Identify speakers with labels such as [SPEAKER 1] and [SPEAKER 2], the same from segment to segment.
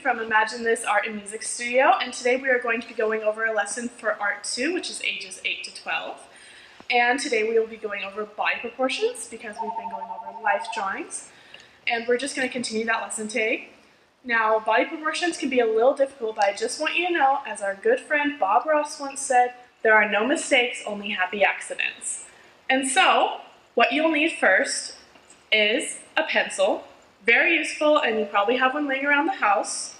[SPEAKER 1] from Imagine This Art and Music Studio, and today we are going to be going over a lesson for Art 2, which is ages 8 to 12. And today we will be going over body proportions because we've been going over life drawings. And we're just going to continue that lesson today. Now, body proportions can be a little difficult, but I just want you to know, as our good friend Bob Ross once said, there are no mistakes, only happy accidents. And so, what you'll need first is a pencil. Very useful, and you probably have one laying around the house.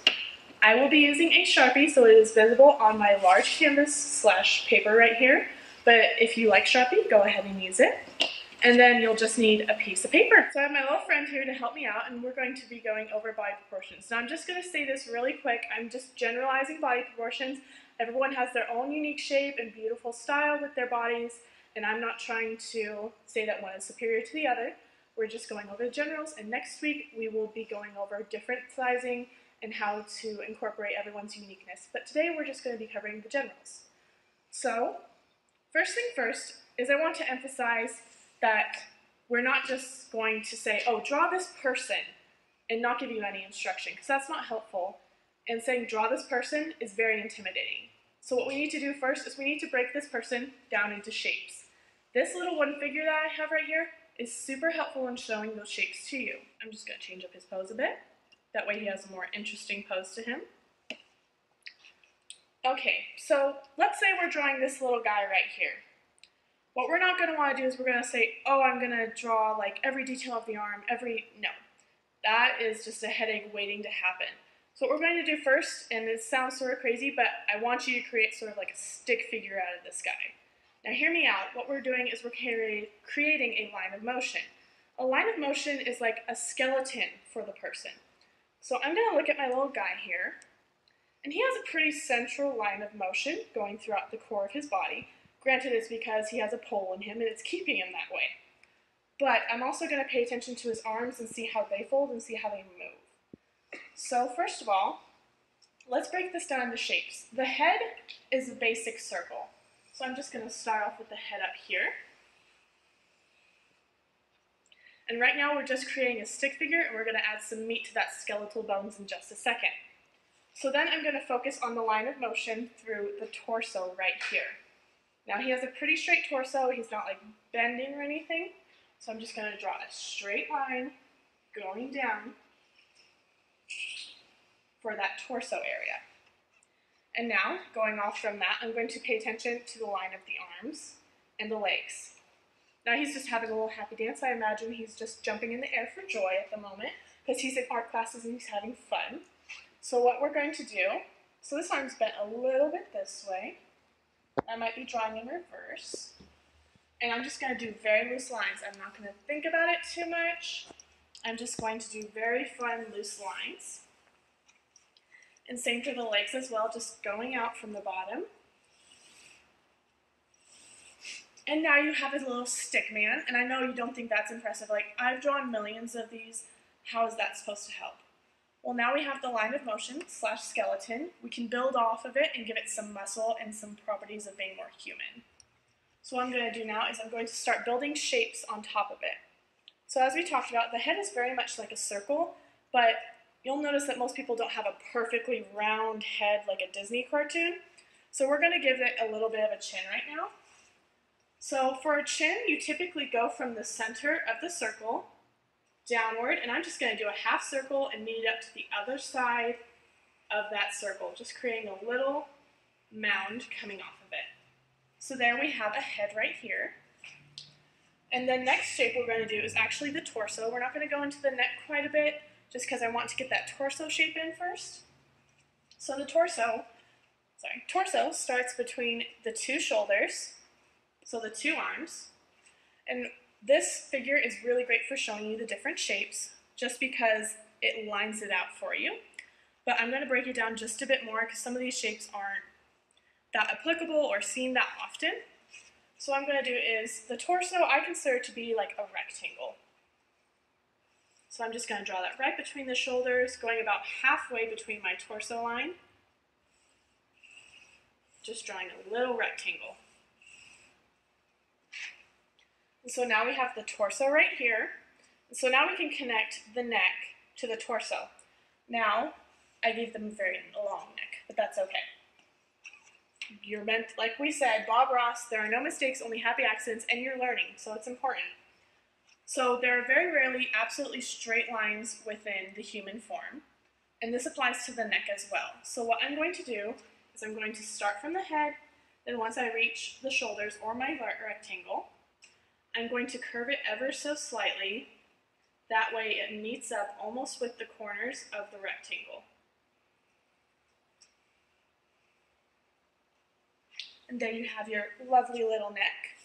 [SPEAKER 1] I will be using a Sharpie so it is visible on my large canvas / paper right here, but if you like Sharpie, go ahead and use it. And then you'll just need a piece of paper. So I have my little friend here to help me out, and we're going to be going over body proportions. Now I'm just going to say this really quick. I'm just generalizing body proportions. Everyone has their own unique shape and beautiful style with their bodies, and I'm not trying to say that one is superior to the other. We're just going over the generals, and next week we will be going over different sizing and how to incorporate everyone's uniqueness. But today we're just going to be covering the generals. So, first thing first is I want to emphasize that we're not just going to say, oh, draw this person, and not give you any instruction, because that's not helpful. And saying draw this person is very intimidating. So what we need to do first is we need to break this person down into shapes. This little one figure that I have right here is super helpful in showing those shapes to you. I'm just going to change up his pose a bit. That way he has a more interesting pose to him. Okay, so let's say we're drawing this little guy right here. What we're not going to want to do is we're going to say, oh, I'm going to draw like every detail of the arm, no. That is just a headache waiting to happen. So what we're going to do first, and it sounds sort of crazy, but I want you to create sort of like a stick figure out of this guy. Now hear me out. What we're doing is we're creating a line of motion. A line of motion is like a skeleton for the person. So I'm going to look at my little guy here, and he has a pretty central line of motion going throughout the core of his body. Granted, it's because he has a pole in him and it's keeping him that way. But I'm also going to pay attention to his arms and see how they fold and see how they move. So first of all, let's break this down into shapes. The head is a basic circle. So I'm just going to start off with the head up here. And right now we're just creating a stick figure, and we're going to add some meat to that skeletal bones in just a second. So then I'm going to focus on the line of motion through the torso right here. Now he has a pretty straight torso. He's not like bending or anything. So I'm just going to draw a straight line going down for that torso area. And now, going off from that, I'm going to pay attention to the line of the arms and the legs. Now he's just having a little happy dance. I imagine he's just jumping in the air for joy at the moment because he's in art classes and he's having fun. So what we're going to do, so this arm's bent a little bit this way. I might be drawing in reverse. And I'm just going to do very loose lines. I'm not going to think about it too much. I'm just going to do very fun, loose lines. And same for the legs as well, just going out from the bottom. And now you have a little stick man, and I know you don't think that's impressive. Like, I've drawn millions of these. How is that supposed to help? Well, now we have the line of motion / skeleton. We can build off of it and give it some muscle and some properties of being more human. So what I'm going to do now is I'm going to start building shapes on top of it. So as we talked about, the head is very much like a circle, but you'll notice that most people don't have a perfectly round head like a Disney cartoon. So we're going to give it a little bit of a chin right now. So for a chin, you typically go from the center of the circle downward, and I'm just going to do a half circle and meet it up to the other side of that circle, just creating a little mound coming off of it. So there we have a head right here. And the next shape we're going to do is actually the torso. We're not going to go into the neck quite a bit, just because I want to get that torso shape in first. So the torso starts between the two shoulders, so the two arms. And this figure is really great for showing you the different shapes, just because it lines it out for you. But I'm going to break it down just a bit more, because some of these shapes aren't that applicable or seen that often. So what I'm going to do is, the torso I consider to be like a rectangle. So I'm just going to draw that right between the shoulders, going about halfway between my torso line. Just drawing a little rectangle. And so now we have the torso right here. And so now we can connect the neck to the torso. Now, I gave them a very long neck, but that's okay. You're meant, like we said, Bob Ross, there are no mistakes, only happy accidents, and you're learning, so it's important. So there are very rarely absolutely straight lines within the human form, and this applies to the neck as well. So what I'm going to do is I'm going to start from the head, then once I reach the shoulders or my rectangle, I'm going to curve it ever so slightly. That way it meets up almost with the corners of the rectangle. And there you have your lovely little neck.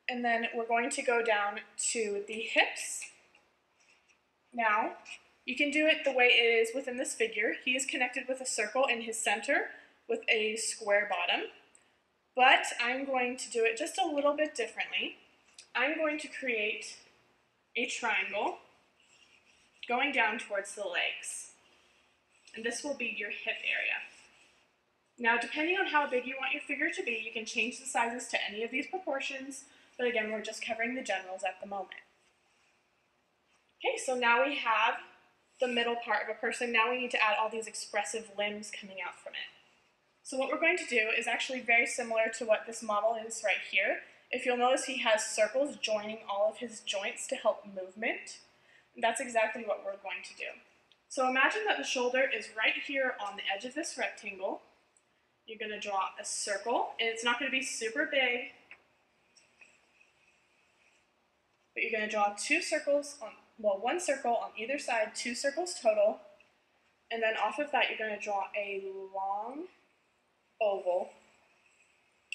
[SPEAKER 1] And then we're going to go down to the hips. Now, you can do it the way it is within this figure. He is connected with a circle in his center with a square bottom. But I'm going to do it just a little bit differently. I'm going to create a triangle going down towards the legs. And this will be your hip area. Now, depending on how big you want your figure to be, you can change the sizes to any of these proportions, but again, we're just covering the generals at the moment. Okay, so now we have the middle part of a person. Now we need to add all these expressive limbs coming out from it. So what we're going to do is actually very similar to what this model is right here. If you'll notice, he has circles joining all of his joints to help movement. And that's exactly what we're going to do. So imagine that the shoulder is right here on the edge of this rectangle. You're going to draw a circle, and it's not going to be super big, but you're going to draw two circles on, well, one circle on either side, two circles total, and then off of that you're going to draw a long oval,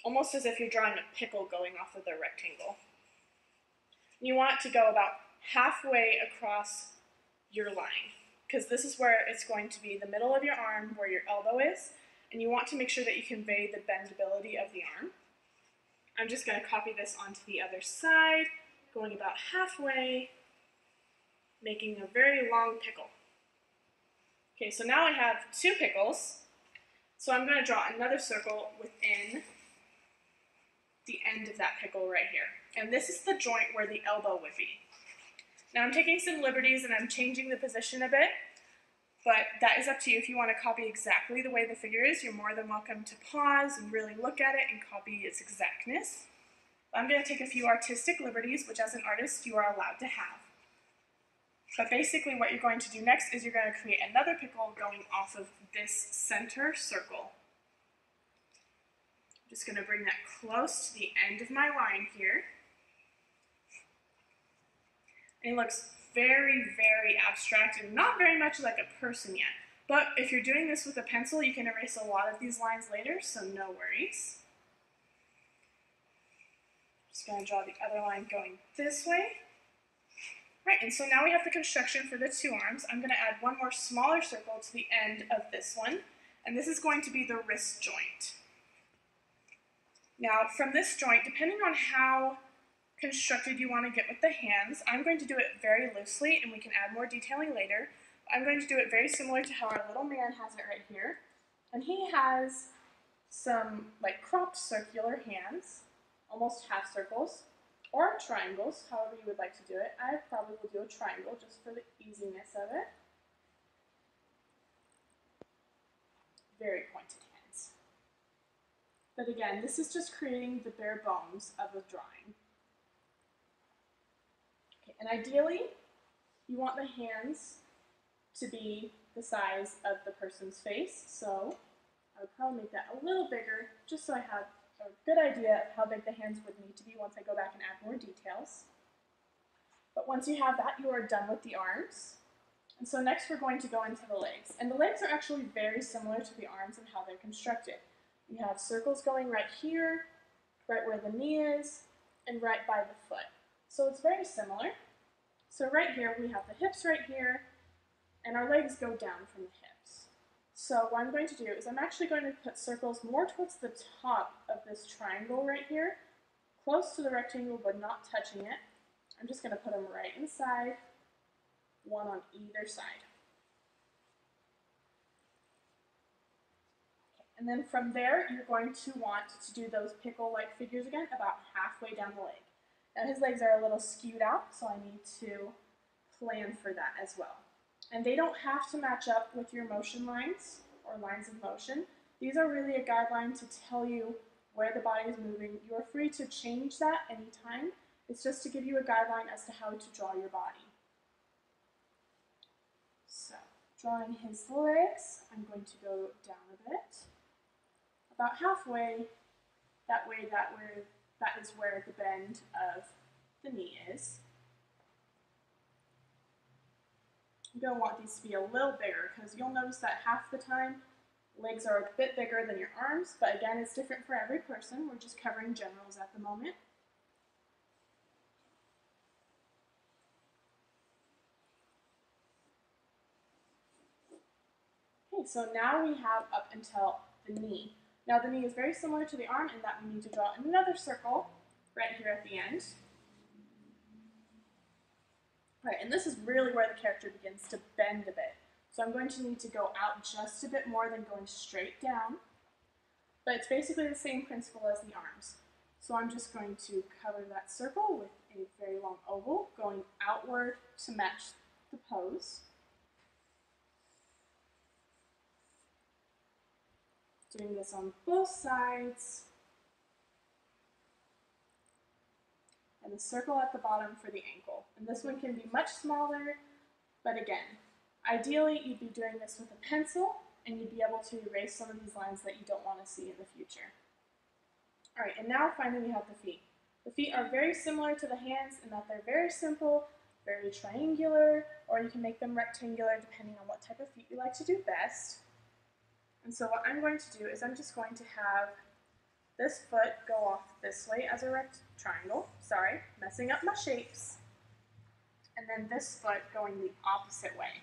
[SPEAKER 1] almost as if you're drawing a pickle going off of the rectangle. You want it to go about halfway across your line, because this is where it's going to be the middle of your arm, where your elbow is, and you want to make sure that you convey the bendability of the arm. I'm just going to copy this onto the other side, going about halfway, making a very long pickle. Okay, so now I have two pickles, so I'm going to draw another circle within the end of that pickle right here. And this is the joint where the elbow would be. Now I'm taking some liberties and I'm changing the position a bit, but that is up to you. If you want to copy exactly the way the figure is, you're more than welcome to pause and really look at it and copy its exactness. I'm going to take a few artistic liberties, which as an artist you are allowed to have. But basically what you're going to do next is you're going to create another pickle going off of this center circle. I'm just going to bring that close to the end of my line here. And it looks very, very abstract and not very much like a person yet. But if you're doing this with a pencil, you can erase a lot of these lines later, so no worries. Just going to draw the other line going this way. Right, and so now we have the construction for the two arms. I'm going to add one more smaller circle to the end of this one, and this is going to be the wrist joint. Now, from this joint, depending on how constructed you want to get with the hands, I'm going to do it very loosely, and we can add more detailing later. I'm going to do it very similar to how our little man has it right here, and he has some like cropped circular hands, almost half circles, or triangles, however you would like to do it. I probably will do a triangle just for the easiness of it. Very pointed hands. But again, this is just creating the bare bones of a drawing. Okay, and ideally, you want the hands to be the size of the person's face, so I would probably make that a little bigger, just so I have a good idea of how big the hands would need to be once I go back and add more details. But once you have that, you are done with the arms. And so next we're going to go into the legs. And the legs are actually very similar to the arms and how they're constructed. You have circles going right here, right where the knee is, and right by the foot. So it's very similar. So right here we have the hips right here, and our legs go down from the hips. So what I'm going to do is I'm actually going to put circles more towards the top of this triangle right here, close to the rectangle but not touching it. I'm just going to put them right inside, one on either side. Okay. And then from there, you're going to want to do those pickle-like figures again about halfway down the leg. Now his legs are a little skewed out, so I need to plan for that as well. And they don't have to match up with your motion lines or lines of motion. These are really a guideline to tell you where the body is moving. You're free to change that anytime. It's just to give you a guideline as to how to draw your body. So, drawing his legs, I'm going to go down a bit, about halfway. That is where the bend of the knee is. You're going to want these to be a little bigger because you'll notice that half the time legs are a bit bigger than your arms, but again, it's different for every person. We're just covering generals at the moment. Okay, so now we have up until the knee. Now the knee is very similar to the arm in that we need to draw another circle right here at the end. All right, and this is really where the character begins to bend a bit. So I'm going to need to go out just a bit more than going straight down, but it's basically the same principle as the arms. So I'm just going to cover that circle with a very long oval, going outward to match the pose. Doing this on both sides. And the circle at the bottom for the ankle. And this one can be much smaller, but again, ideally you'd be doing this with a pencil and you'd be able to erase some of these lines that you don't want to see in the future. All right, and now finally we have the feet. The feet are very similar to the hands in that they're very simple, very triangular, or you can make them rectangular depending on what type of feet you like to do best. And so what I'm going to do is I'm just going to have this foot go off this way as a triangle, sorry, messing up my shapes, and then this foot going the opposite way.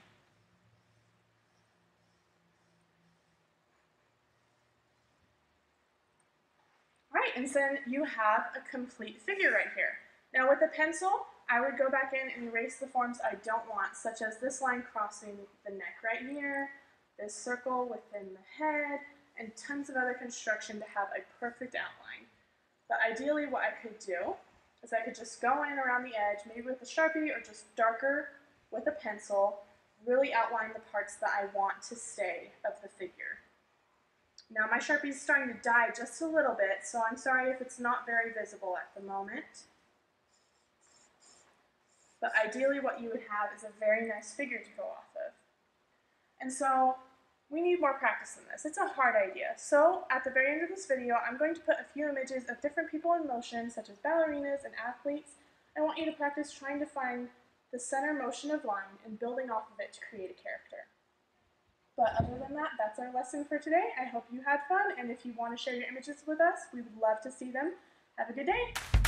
[SPEAKER 1] All right, and then you have a complete figure right here. Now with a pencil, I would go back in and erase the forms I don't want, such as this line crossing the neck right here, this circle within the head, and tons of other construction to have a perfect outline. But ideally what I could do is I could just go in around the edge, maybe with a Sharpie or just darker with a pencil, really outline the parts that I want to stay of the figure. Now my Sharpie is starting to die just a little bit, so I'm sorry if it's not very visible at the moment. But ideally what you would have is a very nice figure to go off of. And so we need more practice in this. It's a hard idea. So at the very end of this video, I'm going to put a few images of different people in motion, such as ballerinas and athletes. I want you to practice trying to find the center motion of line and building off of it to create a character. But other than that, that's our lesson for today. I hope you had fun, and if you want to share your images with us, we would love to see them. Have a good day.